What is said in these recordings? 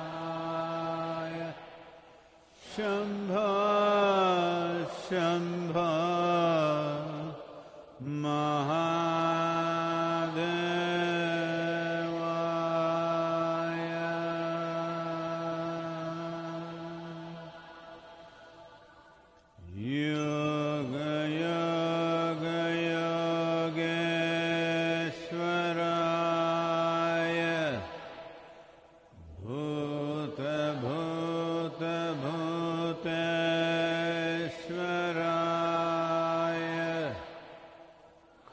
Sarveshwaraya Shambho Shambho Mahadevaya Yoga Yoga Yogeshwaraya Bhuta Bhuta Bhuteshwaraya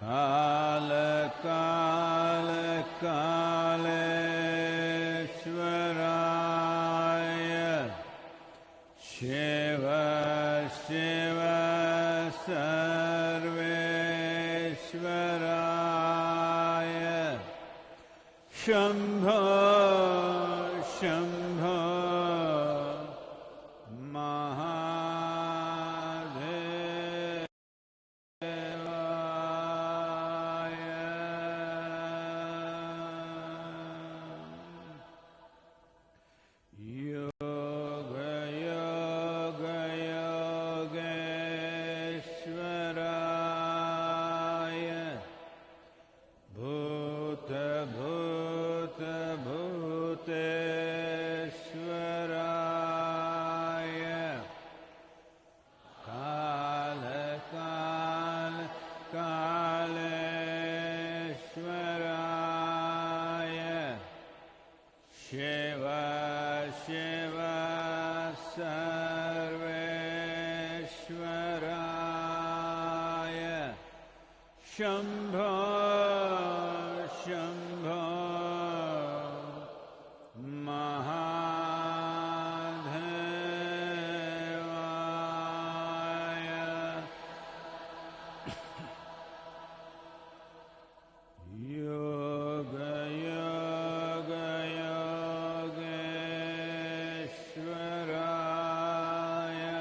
Kala Kala Kaleshwaraya Shiva Shiva Sarveshwaraya Shambho Shambho Yoga Yoga Yogeshwaraya Bhuta Bhuta Bhuteshwaraya Kala Kala Kaleshwaraya Shiva Shiva Sarveshwaraya Shambho Shambho Mahadevaya Yoga Yoga Yogeshwaraya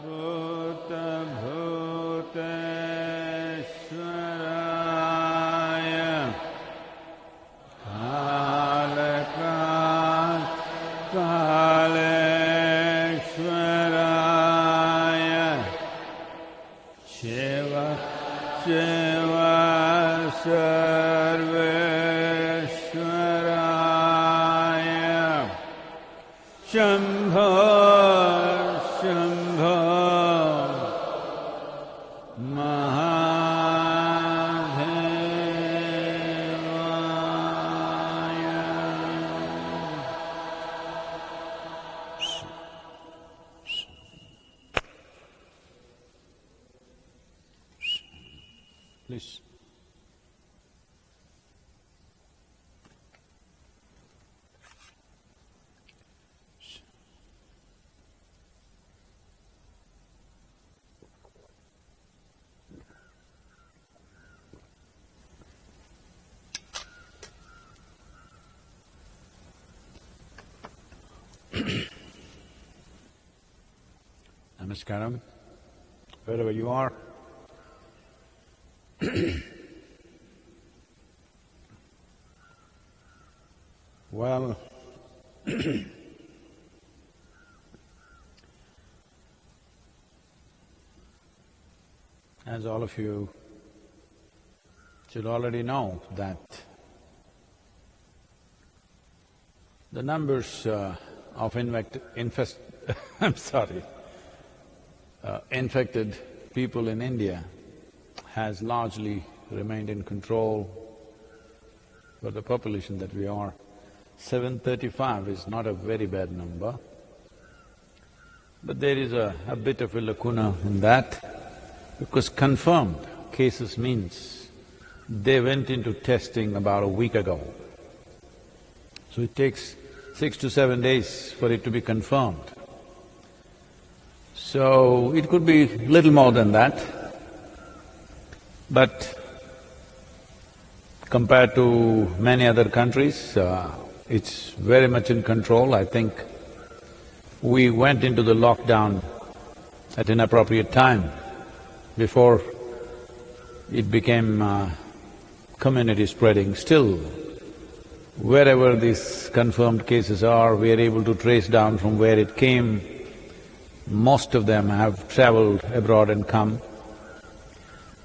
Bhuta Bhuteshwaraya Kala Kala Kaleshwaraya Shiva Shiva Sarveshwaraya Shambho Shambho Mahadevaya Please. Namaskaram, wherever you are. Well, as all of you should already know that the numbers of infected people in India has largely remained in control for the population that we are. 735 is not a very bad number, but there is a bit of a lacuna in that, because confirmed cases means they went into testing about a week ago. So it takes 6 to 7 days for it to be confirmed. So it could be little more than that, but compared to many other countries, it's very much in control. I think we went into the lockdown at inappropriate time, before it became community spreading. Still, wherever these confirmed cases are, we are able to trace down from where it came. Most of them have traveled abroad and come.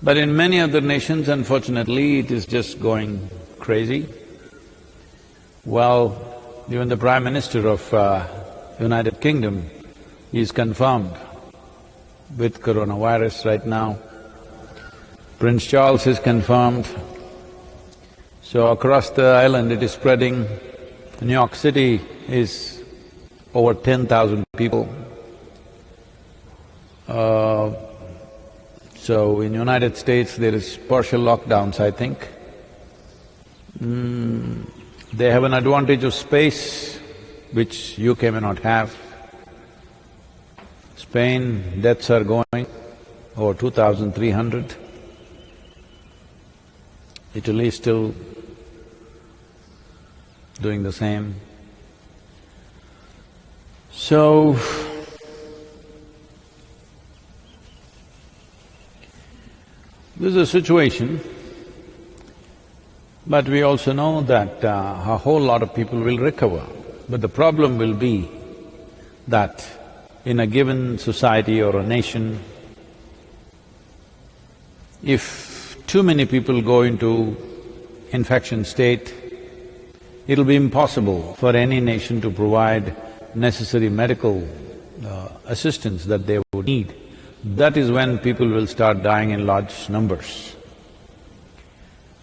But in many other nations, unfortunately, it is just going crazy. Well, even the Prime Minister of United Kingdom is confirmed with coronavirus right now. Prince Charles is confirmed. So across the island it is spreading. New York City is over 10,000 people. So in United States there is partial lockdowns, I think. They have an advantage of space, which UK may not have. Spain, deaths are going over 2,300. Italy is still doing the same. So, this is a situation, but we also know that a whole lot of people will recover. But the problem will be that in a given society or a nation, if too many people go into infection state, it'll be impossible for any nation to provide necessary medical assistance that they would need. That is when people will start dying in large numbers.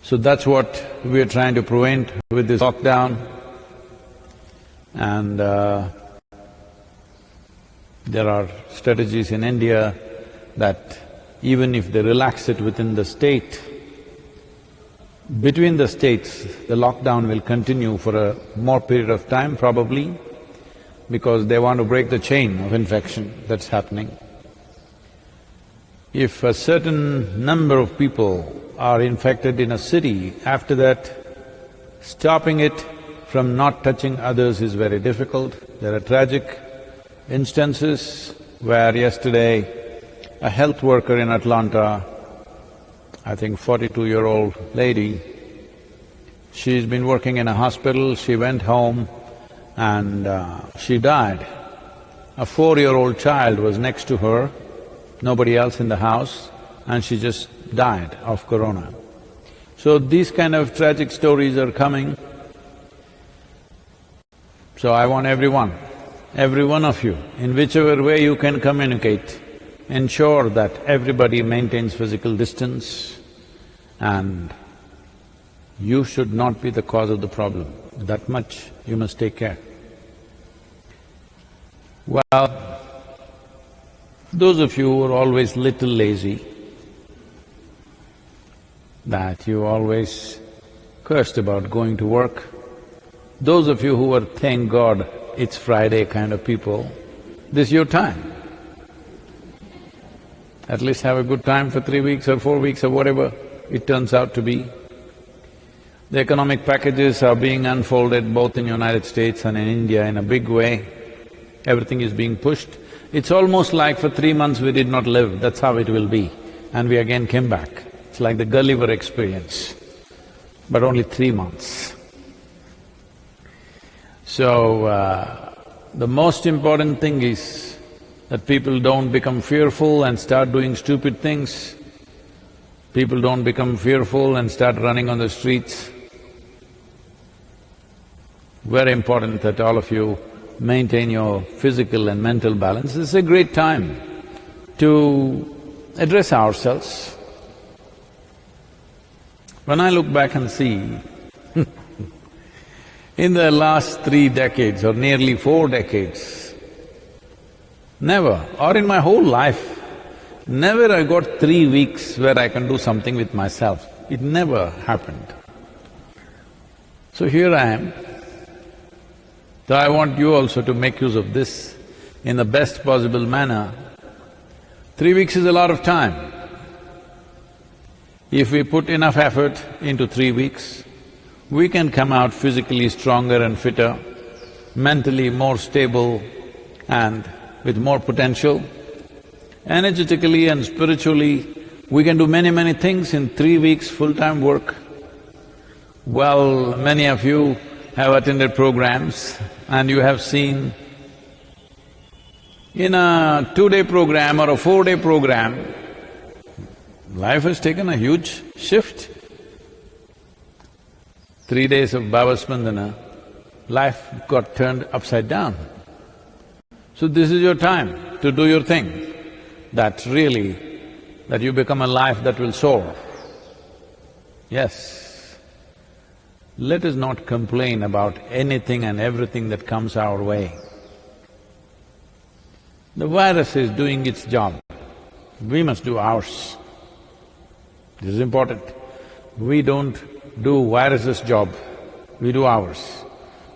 So that's what we are trying to prevent with this lockdown. And there are strategies in India that even if they relax it within the state, between the states, the lockdown will continue for a more period of time probably, because they want to break the chain of infection that's happening. If a certain number of people are infected in a city, after that, stopping it from not touching others is very difficult. There are tragic instances where yesterday a health worker in Atlanta, I think 42-year-old lady, she's been working in a hospital, she went home and she died. A 4-year-old child was next to her, nobody else in the house, and she just died of corona. So these kind of tragic stories are coming. So I want every one of you, in whichever way you can communicate, ensure that everybody maintains physical distance and you should not be the cause of the problem. That much you must take care. Well, those of you who are always little lazy, that you always cursed about going to work, those of you who are thank God it's Friday kind of people, this is your time. At least have a good time for 3 weeks or 4 weeks or whatever it turns out to be. The economic packages are being unfolded both in United States and in India in a big way. Everything is being pushed. It's almost like for 3 months we did not live, that's how it will be. And we again came back. It's like the Gulliver experience, but only 3 months. So, the most important thing is that people don't become fearful and start doing stupid things. People don't become fearful and start running on the streets. Very important that all of you maintain your physical and mental balance. This is a great time to address ourselves. When I look back and see in the last 3 decades or nearly 4 decades, never, or in my whole life, never I got 3 weeks where I can do something with myself. It never happened. So here I am. So I want you also to make use of this in the best possible manner. 3 weeks is a lot of time. If we put enough effort into 3 weeks, we can come out physically stronger and fitter, mentally more stable and with more potential. Energetically and spiritually, We can do many things in 3 weeks full-time work. Well, many of you have attended programs and you have seen in a 2-day program or a 4-day program, life has taken a huge shift. 3 days of Bhava Spandana, life got turned upside down. So this is your time to do your thing, that you become a life that will soar. Yes. Let us not complain about anything and everything that comes our way. The virus is doing its job, we must do ours. This is important. We don't do virus's job, we do ours.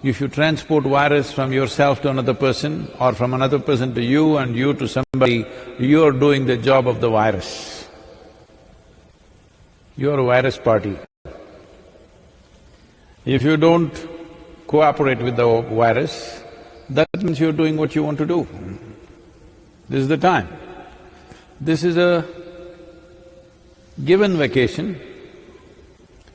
If you transport virus from yourself to another person or from another person to you and you to somebody, you're doing the job of the virus. You're a virus party. If you don't cooperate with the virus, that means you're doing what you want to do. This is the time. This is a given vacation.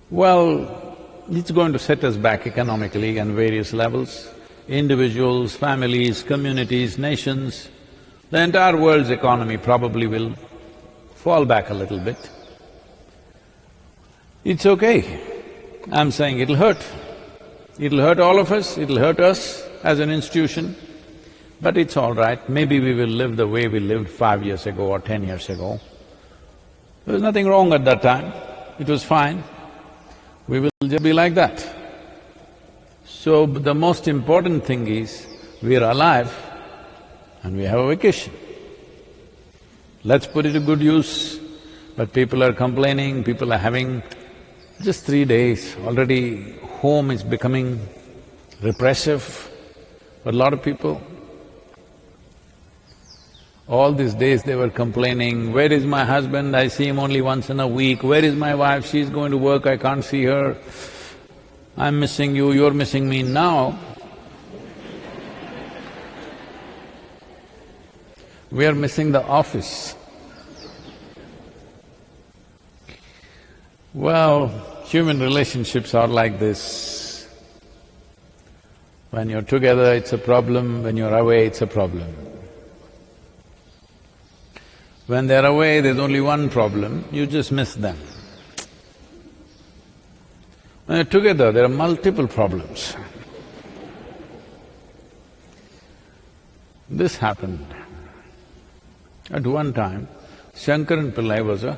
Well, it's going to set us back economically on various levels. Individuals, families, communities, nations, the entire world's economy probably will fall back a little bit. It's okay. I'm saying it'll hurt. It'll hurt all of us, it'll hurt us as an institution, but it's all right. Maybe we will live the way we lived 5 years ago or 10 years ago. There was nothing wrong at that time, it was fine. We will just be like that. So, the most important thing is, we are alive and we have a vacation. Let's put it to good use. But people are complaining, people are having just 3 days, already home is becoming repressive for a lot of people. All these days they were complaining, where is my husband? I see him only once in a week. Where is my wife? She's going to work, I can't see her. I'm missing you, you're missing me. Now, we are missing the office. Well, human relationships are like this. When you're together, it's a problem, when you're away, it's a problem. When they're away, there's only one problem, you just miss them. When you're together, there are multiple problems. This happened. At one time, Shankaran Pillai was a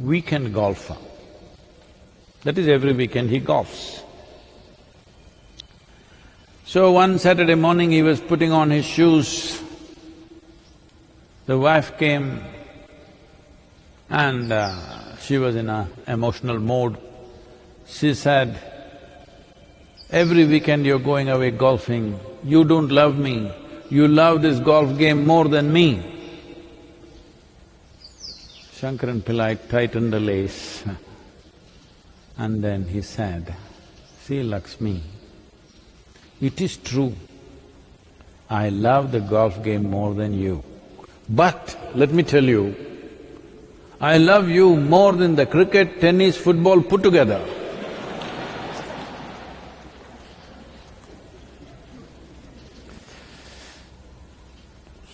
weekend golfer. That is, every weekend he golfs. So one Saturday morning he was putting on his shoes. The wife came and she was in an emotional mood. She said, every weekend you're going away golfing, you don't love me, you love this golf game more than me. Shankaran Pillai tightened the lace and then he said, see Lakshmi, it is true, I love the golf game more than you. But let me tell you, I love you more than the cricket, tennis, football put together.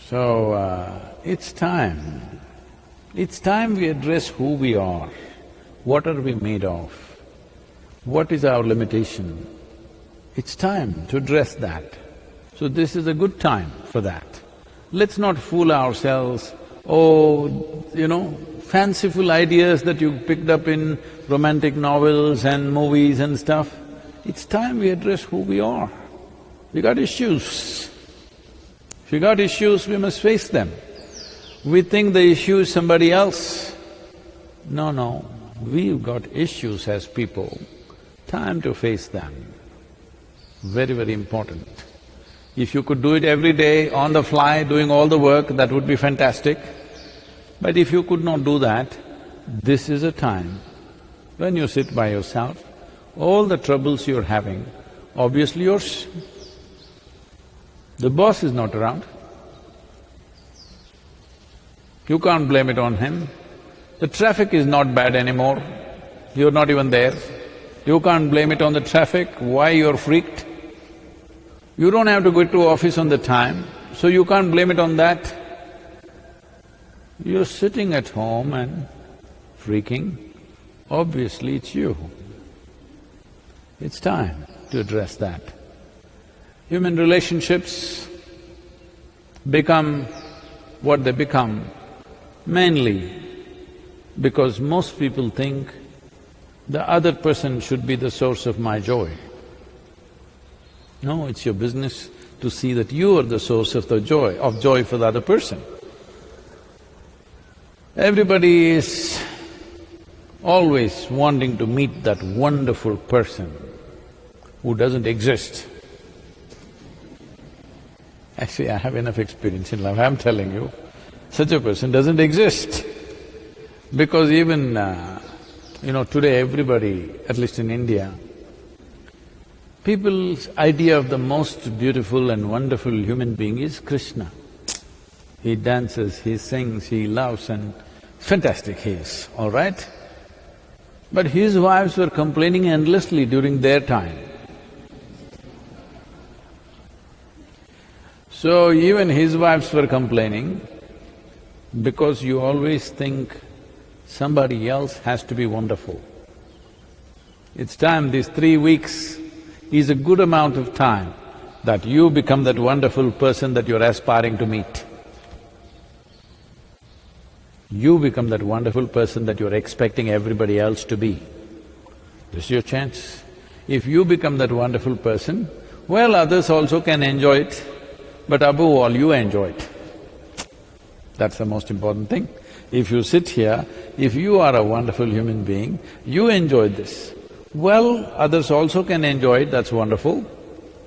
So, it's time. It's time we address who we are, what are we made of, what is our limitation. It's time to address that. So this is a good time for that. Let's not fool ourselves, fanciful ideas that you picked up in romantic novels and movies and stuff. It's time we address who we are. We got issues. If we got issues, we must face them. We think the issue is somebody else. No, we've got issues as people. Time to face them. Very important. If you could do it every day, on the fly, doing all the work, that would be fantastic. But if you could not do that, this is a time when you sit by yourself, all the troubles you're having, obviously yours. The boss is not around. You can't blame it on him. The traffic is not bad anymore, you're not even there. You can't blame it on the traffic, why you're freaked? You don't have to go to office on the time, so you can't blame it on that. You're sitting at home and freaking, obviously it's you. It's time to address that. Human relationships become what they become mainly because most people think the other person should be the source of my joy. No, it's your business to see that you are the source of joy for the other person. Everybody is always wanting to meet that wonderful person who doesn't exist. Actually, I have enough experience in life, I'm telling you, such a person doesn't exist. Because even, today everybody, at least in India, people's idea of the most beautiful and wonderful human being is Krishna. He dances, he sings, he loves and fantastic he is, all right? But his wives were complaining endlessly during their time. So even his wives were complaining because you always think somebody else has to be wonderful. It's time, these 3 weeks is a good amount of time that you become that wonderful person that you're aspiring to meet. You become that wonderful person that you're expecting everybody else to be. This is your chance. If you become that wonderful person, well, others also can enjoy it, but above all, you enjoy it. That's the most important thing. If you sit here, if you are a wonderful human being, you enjoy this. Well, others also can enjoy it, that's wonderful.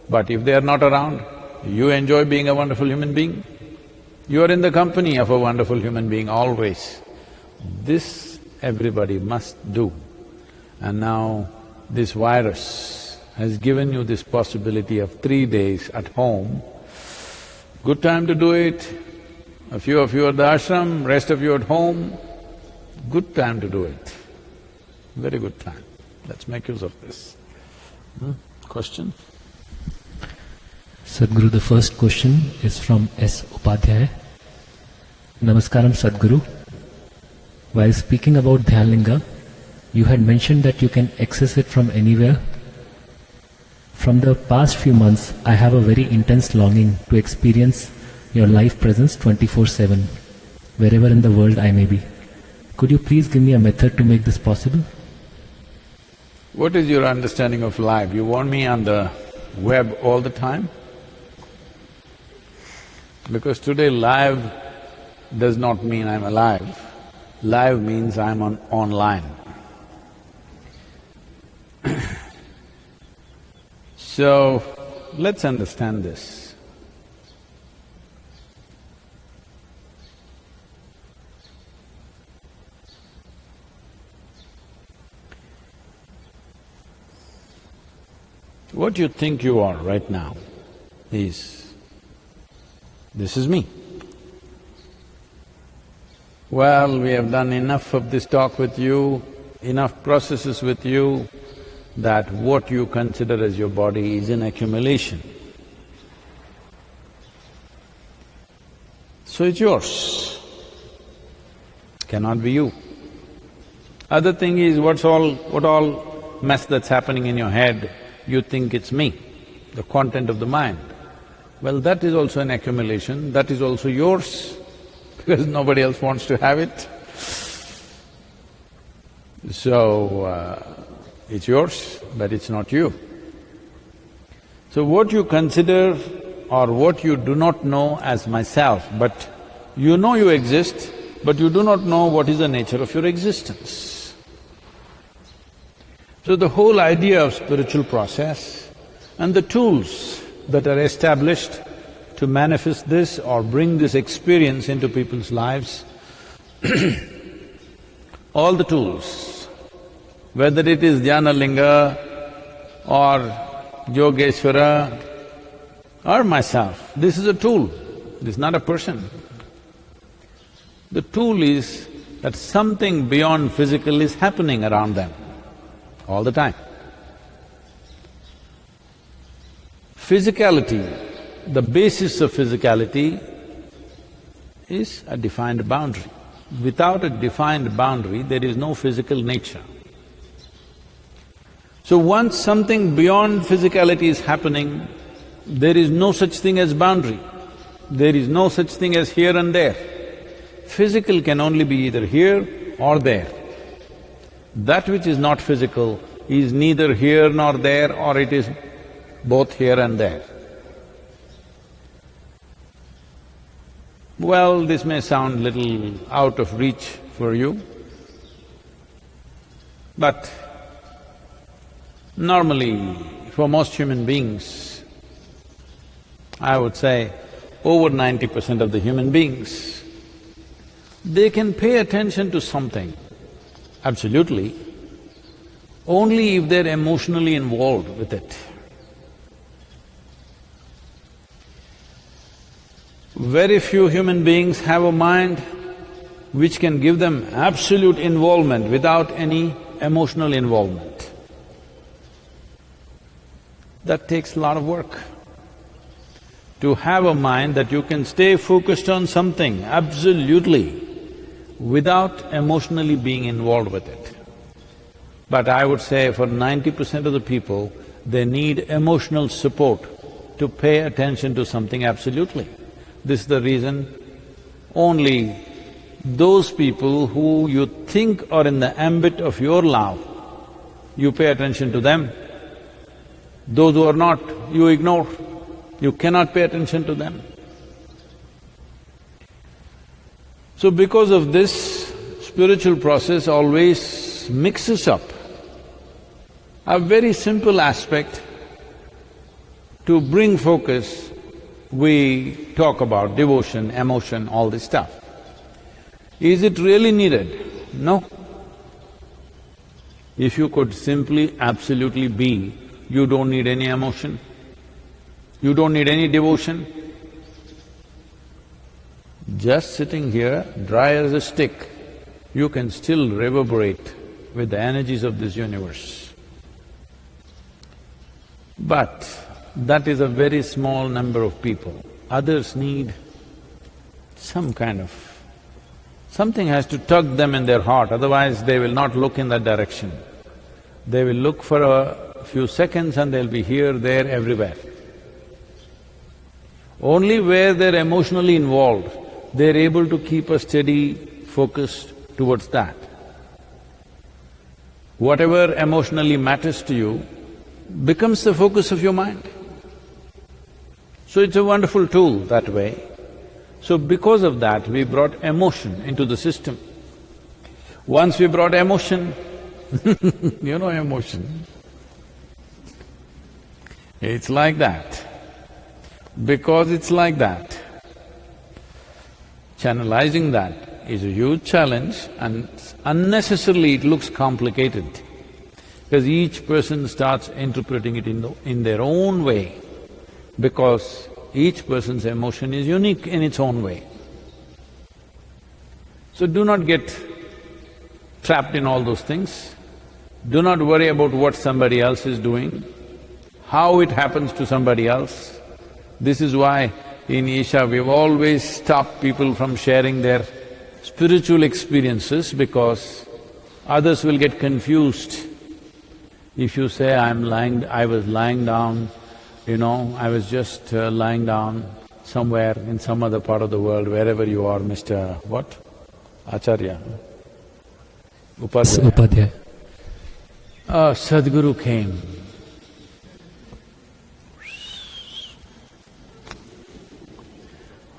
But if they are not around, you enjoy being a wonderful human being. You are in the company of a wonderful human being always. This everybody must do. And now this virus has given you this possibility of 3 days at home. Good time to do it. A few of you at the ashram, rest of you at home. Good time to do it. Very good time. Let's make use of this. Question? Sadhguru, the first question is from S. Upadhyaya. Namaskaram, Sadhguru. While speaking about Dhyanlinga, you had mentioned that you can access it from anywhere. From the past few months, I have a very intense longing to experience your life presence 24/7, wherever in the world I may be. Could you please give me a method to make this possible? What is your understanding of life? You want me on the web all the time? Because today live does not mean I'm alive. Live means I'm online. So, let's understand this. What you think you are right now is, this is me. Well, we have done enough of this talk with you, enough processes with you, that what you consider as your body is an accumulation. So it's yours, cannot be you. Other thing is, what all mess that's happening in your head, you think it's me, the content of the mind. Well, that is also an accumulation, that is also yours, because nobody else wants to have it. So, it's yours, but it's not you. So what you consider or what you do not know as myself, but you know you exist, but you do not know what is the nature of your existence. So the whole idea of spiritual process and the tools that are established to manifest this or bring this experience into people's lives, all the tools, whether it is Dhyanalinga or Yogeshwara or myself, this is a tool, this is not a person. The tool is that something beyond physical is happening around them all the time. Physicality, the basis of physicality is a defined boundary. Without a defined boundary, there is no physical nature. So once something beyond physicality is happening, there is no such thing as boundary. There is no such thing as here and there. Physical can only be either here or there. That which is not physical is neither here nor there, or it is both here and there. Well, this may sound little out of reach for you, but normally, for most human beings, I would say over 90% of the human beings, they can pay attention to something, absolutely, only if they're emotionally involved with it. Very few human beings have a mind which can give them absolute involvement without any emotional involvement. That takes a lot of work. To have a mind that you can stay focused on something absolutely without emotionally being involved with it. But I would say for 90% of the people, they need emotional support to pay attention to something absolutely. This is the reason only those people who you think are in the ambit of your love, you pay attention to them. Those who are not, you ignore. You cannot pay attention to them. So because of this, spiritual process always mixes up a very simple aspect. To bring focus, we talk about devotion, emotion, all this stuff. Is it really needed? No. If you could simply, absolutely be, you don't need any emotion, you don't need any devotion. Just sitting here, dry as a stick, you can still reverberate with the energies of this universe. But that is a very small number of people. Others need some kind of… something has to tug them in their heart, otherwise they will not look in that direction. They will look for a few seconds and they'll be here, there, everywhere. Only where they're emotionally involved, they're able to keep a steady focus towards that. Whatever emotionally matters to you becomes the focus of your mind. So it's a wonderful tool that way. So because of that, we brought emotion into the system. Once we brought emotion, you know emotion. It's like that. Because it's like that, channelizing that is a huge challenge, and unnecessarily it looks complicated because each person starts interpreting it in their own way, because each person's emotion is unique in its own way. So do not get trapped in all those things. Do not worry about what somebody else is doing, how it happens to somebody else. This is why in Isha we've always stopped people from sharing their spiritual experiences, because others will get confused. If you say, I was lying down, I was just lying down somewhere in some other part of the world, wherever you are, Mr. what? Acharya? Upadhyaya. Sadhguru came.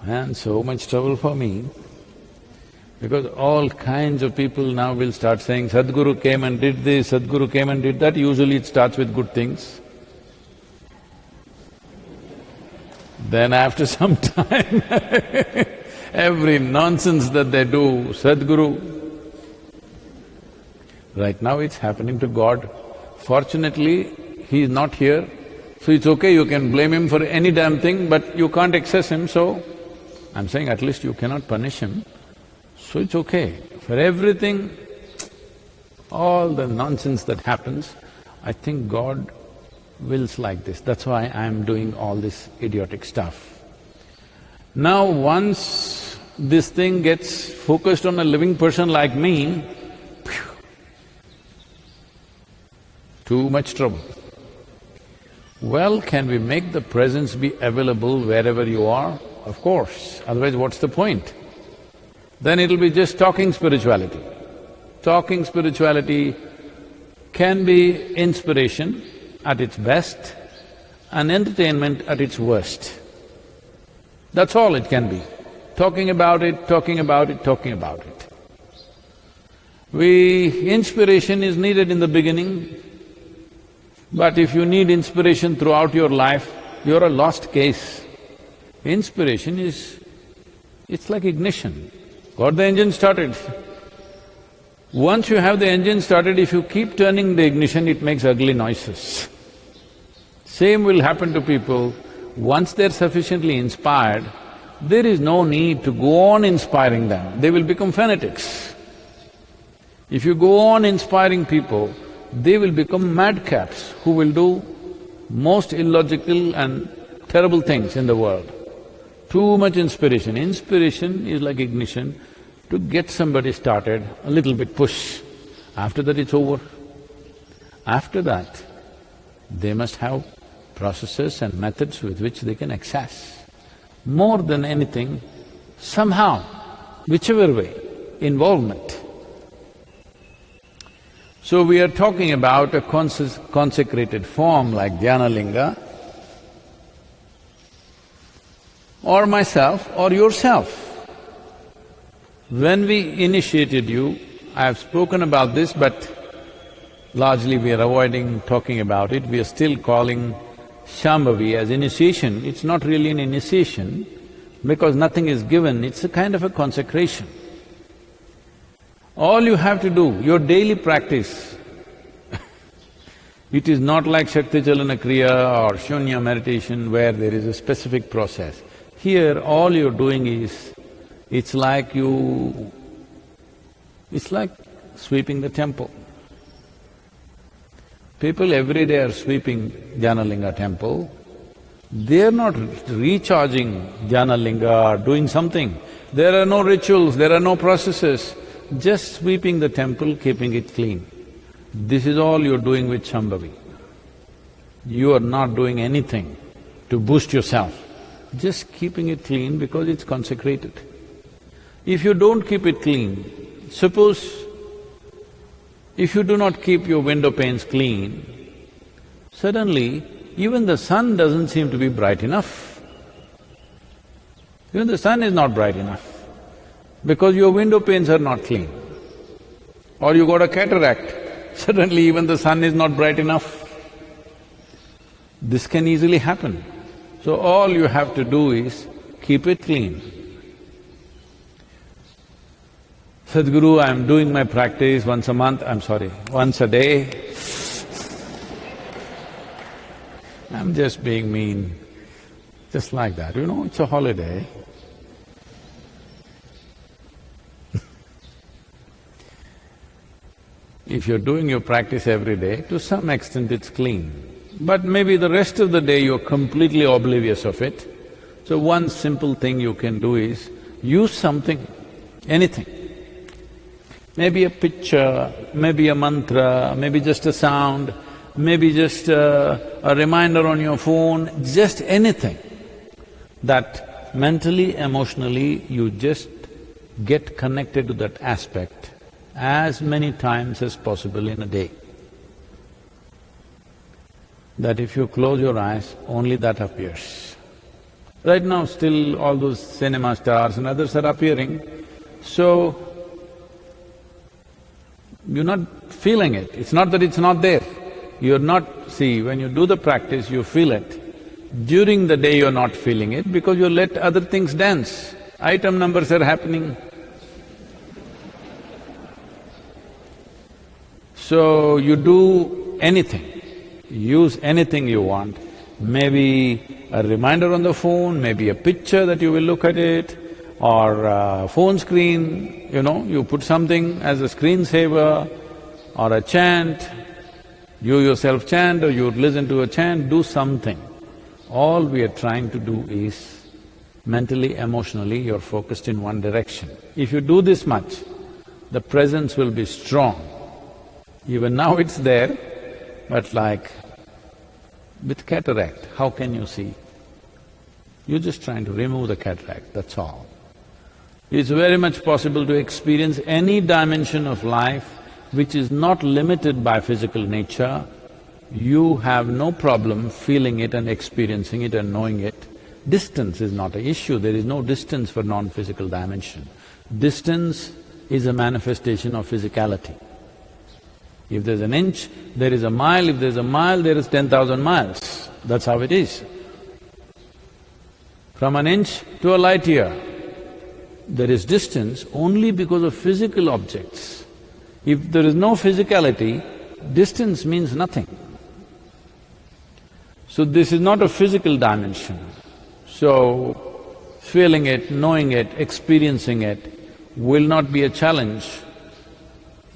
And so much trouble for me, because all kinds of people now will start saying, Sadhguru came and did this, Sadhguru came and did that. Usually it starts with good things. Then after some time, every nonsense that they do, Sadhguru. Right now it's happening to God. Fortunately, he is not here, so it's okay, you can blame him for any damn thing, but you can't access him, so I'm saying at least you cannot punish him, so it's okay. For everything, all the nonsense that happens, I think God wills like this. That's why I'm doing all this idiotic stuff. Now once this thing gets focused on a living person like me, phew, too much trouble. Well, can we make the presence be available wherever you are? Of course, otherwise what's the point? Then it'll be just talking spirituality. Talking spirituality can be inspiration at its best and entertainment at its worst. That's all it can be. Talking about it, talking about it, talking about it. Inspiration is needed in the beginning, but if you need inspiration throughout your life, you're a lost case. Inspiration it's like ignition. Got the engine started. Once you have the engine started, if you keep turning the ignition, it makes ugly noises. Same will happen to people. Once they're sufficiently inspired, there is no need to go on inspiring them, they will become fanatics. If you go on inspiring people, they will become madcaps who will do most illogical and terrible things in the world. Too much inspiration. Inspiration is like ignition to get somebody started, a little bit push. After that it's over. After that, they must have processes and methods with which they can access. More than anything, somehow, whichever way, involvement. So we are talking about a consecrated form like Dhyana Linga, or myself or yourself. When we initiated you, I have spoken about this, but largely we are avoiding talking about it. We are still calling Shambhavi as initiation. It's not really an initiation because nothing is given, it's a kind of a consecration. All you have to do, your daily practice, it is not like Shakti Chalana Kriya or Shunya meditation where there is a specific process. Here, all you're doing is, it's like sweeping the temple. People every day are sweeping Dhyanalinga temple. They're not recharging Dhyanalinga or doing something. There are no rituals, there are no processes, just sweeping the temple, keeping it clean. This is all you're doing with Shambhavi. You are not doing anything to boost yourself, just keeping it clean because it's consecrated. If you don't keep it clean, suppose if you do not keep your window panes clean, suddenly even the sun doesn't seem to be bright enough. Even the sun is not bright enough because your window panes are not clean. Or you got a cataract, suddenly even the sun is not bright enough. This can easily happen. So all you have to do is keep it clean. Sadhguru, I'm doing my practice once a month, once a day. I'm just being mean, just like that, it's a holiday. If you're doing your practice every day, to some extent it's clean. But maybe the rest of the day you're completely oblivious of it. So one simple thing you can do is use something, anything. Maybe a picture, maybe a mantra, maybe just a sound, maybe just a reminder on your phone, just anything that mentally, emotionally, you just get connected to that aspect as many times as possible in a day. That if you close your eyes, only that appears. Right now still all those cinema stars and others are appearing, so you're not feeling it. It's not that it's not there. You're not… See, when you do the practice, you feel it. During the day you're not feeling it because you let other things dance. Item numbers are happening. So you do anything, use anything you want, maybe a reminder on the phone, maybe a picture that you will look at it, or phone screen, you put something as a screensaver or a chant, you yourself chant or you listen to a chant, do something. All we are trying to do is mentally, emotionally, you're focused in one direction. If you do this much, the presence will be strong. Even now it's there, but like with cataract, how can you see? You're just trying to remove the cataract, that's all. It's very much possible to experience any dimension of life which is not limited by physical nature. You have no problem feeling it and experiencing it and knowing it. Distance is not an issue, there is no distance for non-physical dimension. Distance is a manifestation of physicality. If there's an inch, there is a mile, if there's a mile, there is 10,000 miles. That's how it is. From an inch to a light year, there is distance only because of physical objects. If there is no physicality, distance means nothing. So this is not a physical dimension. So, feeling it, knowing it, experiencing it will not be a challenge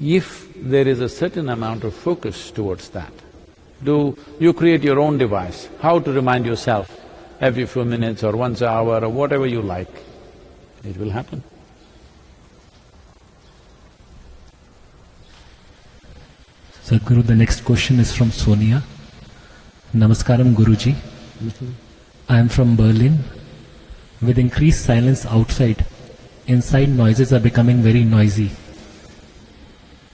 if there is a certain amount of focus towards that. You create your own device, how to remind yourself every few minutes or once an hour or whatever you like, it will happen. Sadhguru, the next question is from Sonia. Namaskaram Guruji. I am from Berlin. With increased silence outside, inside noises are becoming very noisy.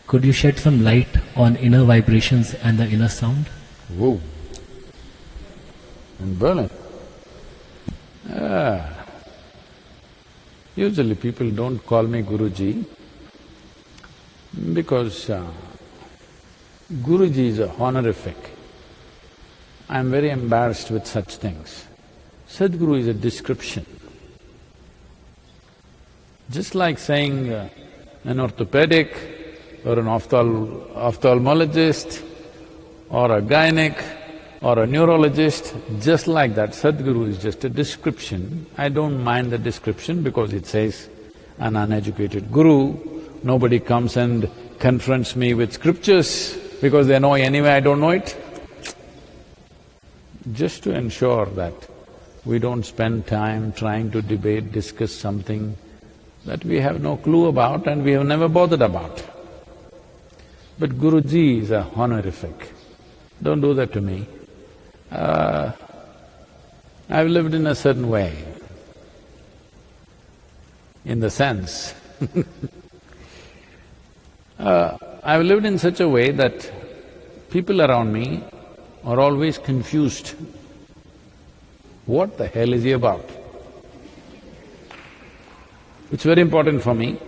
Could you shed some light on inner vibrations and the inner sound? Whoa! In Berlin? Usually people don't call me Guruji because Guruji is a honorific. I'm very embarrassed with such things. Sadhguru is a description. Just like saying an orthopedic or an ophthalmologist or a gynec or a neurologist, just like that, Sadhguru is just a description. I don't mind the description because it says an uneducated guru, nobody comes and confronts me with scriptures because they know anyway I don't know it. Just to ensure that we don't spend time trying to debate, discuss something that we have no clue about and we have never bothered about. But Guruji is a honorific. Don't do that to me. I've lived in a certain way, in the sense I've lived in such a way that people around me are always confused. What the hell is he about? It's very important for me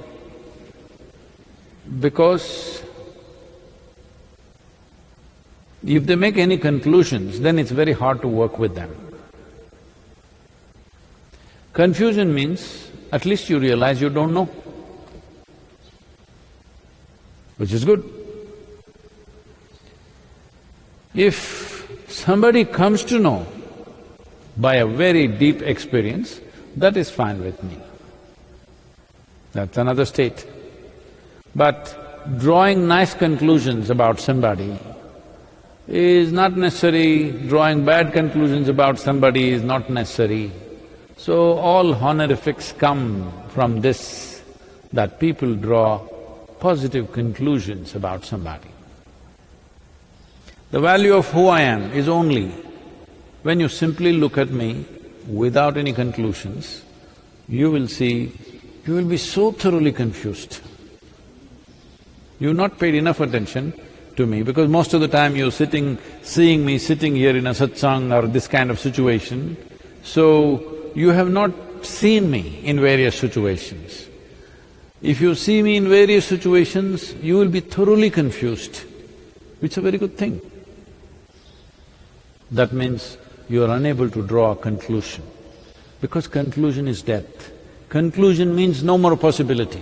because if they make any conclusions, then it's very hard to work with them. Confusion means at least you realize you don't know, which is good. If somebody comes to know by a very deep experience, that is fine with me. That's another state. But drawing nice conclusions about somebody is not necessary, drawing bad conclusions about somebody is not necessary. So all honorifics come from this, that people draw positive conclusions about somebody. The value of who I am is only when you simply look at me without any conclusions, you will see, you will be so thoroughly confused. You've not paid enough attention to me because most of the time you're seeing me sitting here in a satsang or this kind of situation, so you have not seen me in various situations. If you see me in various situations, you will be thoroughly confused, which is a very good thing. That means you are unable to draw a conclusion, because conclusion is death. Conclusion means no more possibility.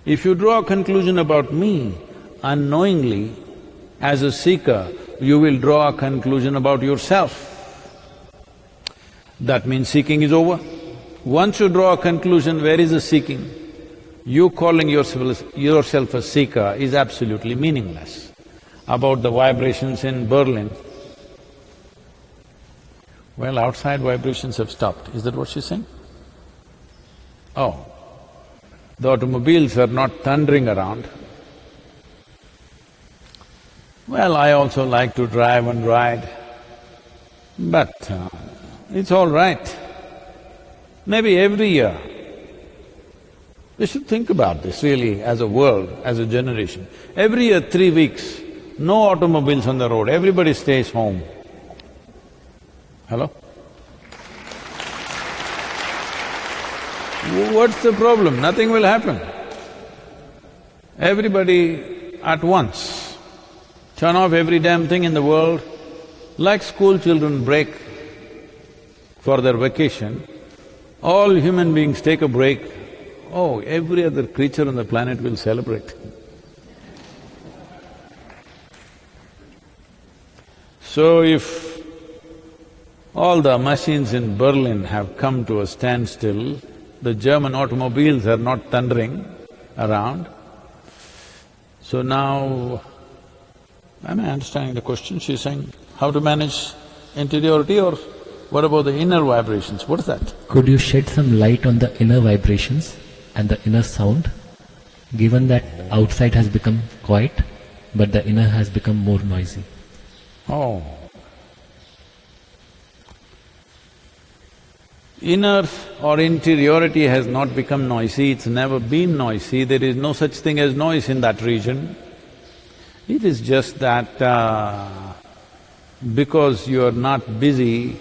If you draw a conclusion about me, unknowingly, as a seeker, you will draw a conclusion about yourself. That means seeking is over. Once you draw a conclusion, where is the seeking? You calling yourself a seeker is absolutely meaningless. About the vibrations in Berlin, well, outside vibrations have stopped. Is that what she's saying? Oh, the automobiles are not thundering around. Well, I also like to drive and ride, but it's all right. Maybe every year, we should think about this really as a world, as a generation. Every year, 3 weeks, no automobiles on the road, everybody stays home. Hello? What's the problem? Nothing will happen. Everybody at once turn off every damn thing in the world, like school children break for their vacation, all human beings take a break. Oh, every other creature on the planet will celebrate. So if all the machines in Berlin have come to a standstill, the German automobiles are not thundering around, so now, am I understanding the question? She's saying, how to manage interiority, or what about the inner vibrations? What is that? Could you shed some light on the inner vibrations and the inner sound, given that outside has become quiet, but the inner has become more noisy? Oh. Inner or interiority has not become noisy, it's never been noisy, there is no such thing as noise in that region. It is just that because you are not busy,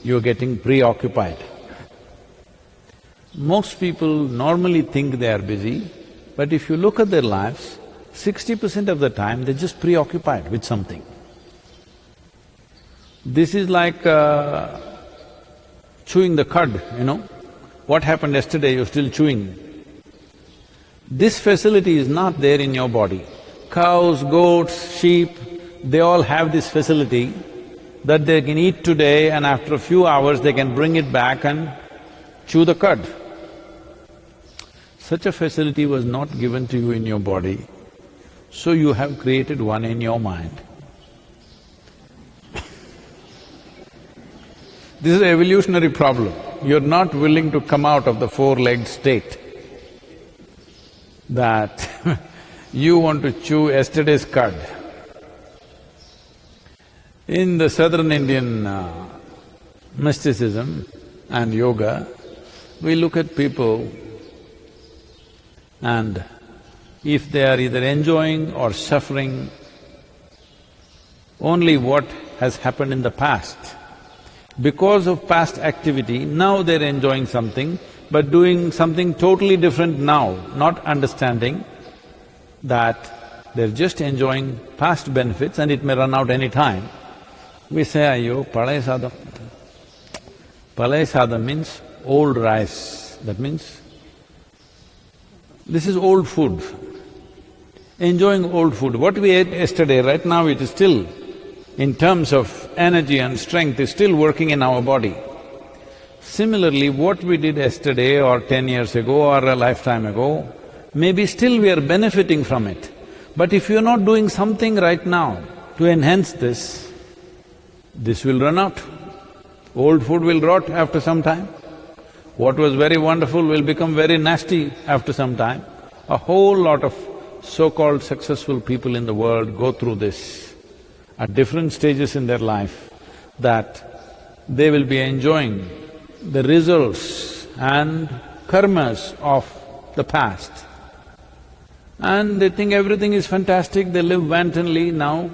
you're getting preoccupied. Most people normally think they are busy, but if you look at their lives, 60% of the time they're just preoccupied with something. This is like chewing the cud, you know. What happened yesterday, you're still chewing. This facility is not there in your body. Cows, goats, sheep, they all have this facility that they can eat today and after a few hours they can bring it back and chew the cud. Such a facility was not given to you in your body, so you have created one in your mind. This is an evolutionary problem. You're not willing to come out of the four-legged state that you want to chew yesterday's cud. In the southern Indian mysticism and yoga, we look at people and if they are either enjoying or suffering only what has happened in the past, because of past activity, now they're enjoying something, but doing something totally different now, not understanding that they're just enjoying past benefits and it may run out any time. We say, "Ayyo, palay sadam." Palay sadam means old rice, that means this is old food. Enjoying old food. What we ate yesterday, right now it is still, in terms of energy and strength, is still working in our body. Similarly, what we did yesterday or 10 years ago or a lifetime ago, maybe still we are benefiting from it. But if you're not doing something right now to enhance this will run out. Old food will rot after some time. What was very wonderful will become very nasty after some time. A whole lot of so-called successful people in the world go through this at different stages in their life, that they will be enjoying the results and karmas of the past. And they think everything is fantastic, they live wantonly now.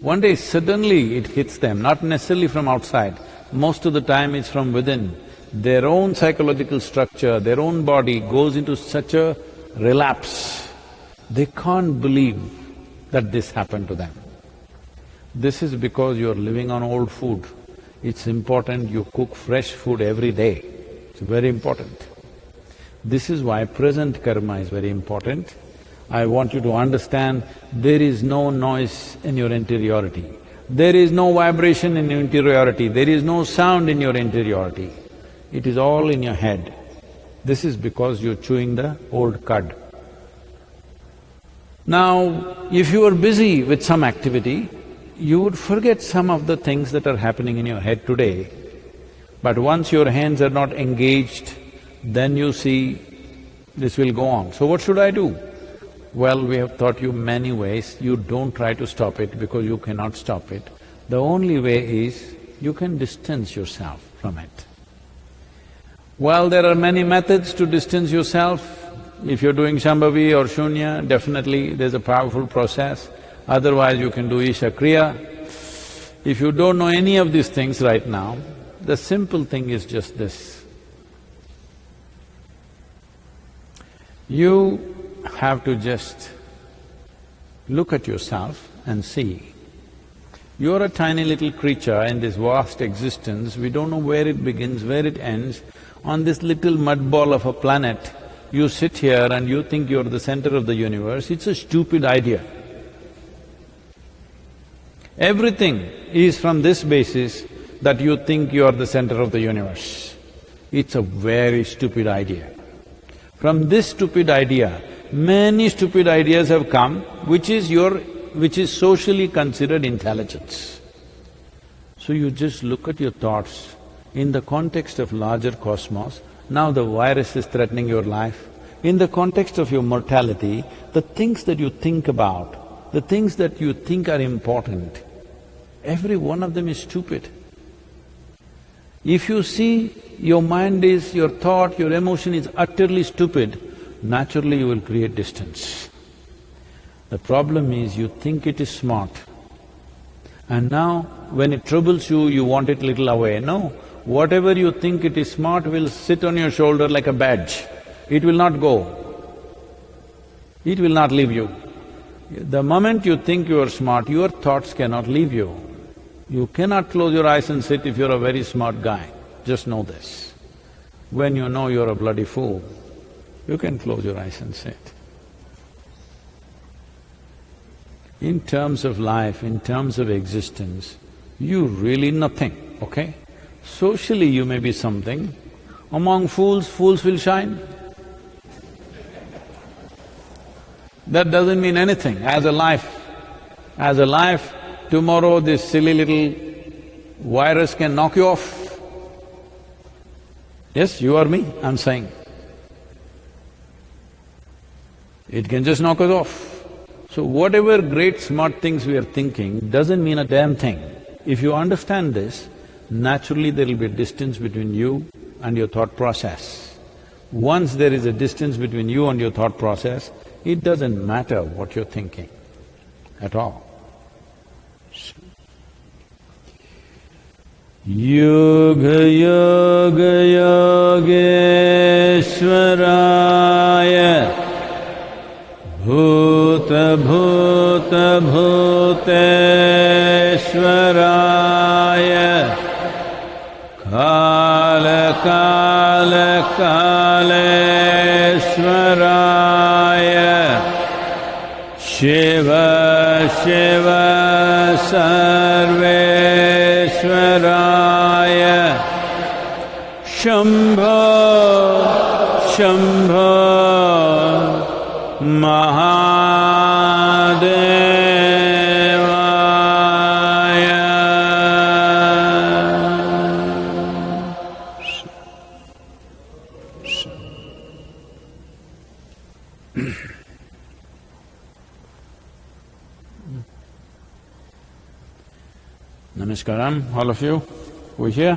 One day suddenly it hits them, not necessarily from outside, most of the time it's from within. Their own psychological structure, their own body goes into such a relapse, they can't believe that this happened to them. This is because you're living on old food. It's important you cook fresh food every day, it's very important. This is why present karma is very important. I want you to understand, there is no noise in your interiority. There is no vibration in your interiority, there is no sound in your interiority. It is all in your head. This is because you're chewing the old cud. Now, if you are busy with some activity, you would forget some of the things that are happening in your head today. But once your hands are not engaged, then you see this will go on. So what should I do? Well, we have taught you many ways. You don't try to stop it because you cannot stop it. The only way is you can distance yourself from it. Well, there are many methods to distance yourself. If you're doing Shambhavi or Shunya, definitely there's a powerful process. Otherwise, you can do Isha Kriya. If you don't know any of these things right now, the simple thing is just this. You have to just look at yourself and see. You're a tiny little creature in this vast existence, we don't know where it begins, where it ends. On this little mud ball of a planet, you sit here and you think you're the center of the universe, it's a stupid idea. Everything is from this basis that you think you are the center of the universe. It's a very stupid idea. From this stupid idea, many stupid ideas have come, which is socially considered intelligence. So you just look at your thoughts in the context of larger cosmos. Now the virus is threatening your life. In the context of your mortality, the things that you think about, the things that you think are important, every one of them is stupid. If you see your mind is, your thought, your emotion is utterly stupid, naturally you will create distance. The problem is you think it is smart, and now when it troubles you, you want it little away. No, whatever you think it is smart will sit on your shoulder like a badge. It will not go. It will not leave you. The moment you think you are smart, your thoughts cannot leave you. You cannot close your eyes and sit if you're a very smart guy. Just know this. When you know you're a bloody fool, you can close your eyes and sit. In terms of life, in terms of existence, you're really nothing, okay? Socially you may be something. Among fools, fools will shine. That doesn't mean anything. As a life, tomorrow this silly little virus can knock you off. Yes, you or me, I'm saying. It can just knock us off. So whatever great smart things we are thinking doesn't mean a damn thing. If you understand this, naturally there will be a distance between you and your thought process. Once there is a distance between you and your thought process, it doesn't matter what you're thinking at all. Yoga yoga yogeshwaraya bhuta bhuta bhuteshwaraya kala kala kaleshwaraya shiva shiva sarveshwaraya shambho shambho Mahadevaya. Namaskaram, all of you. We here?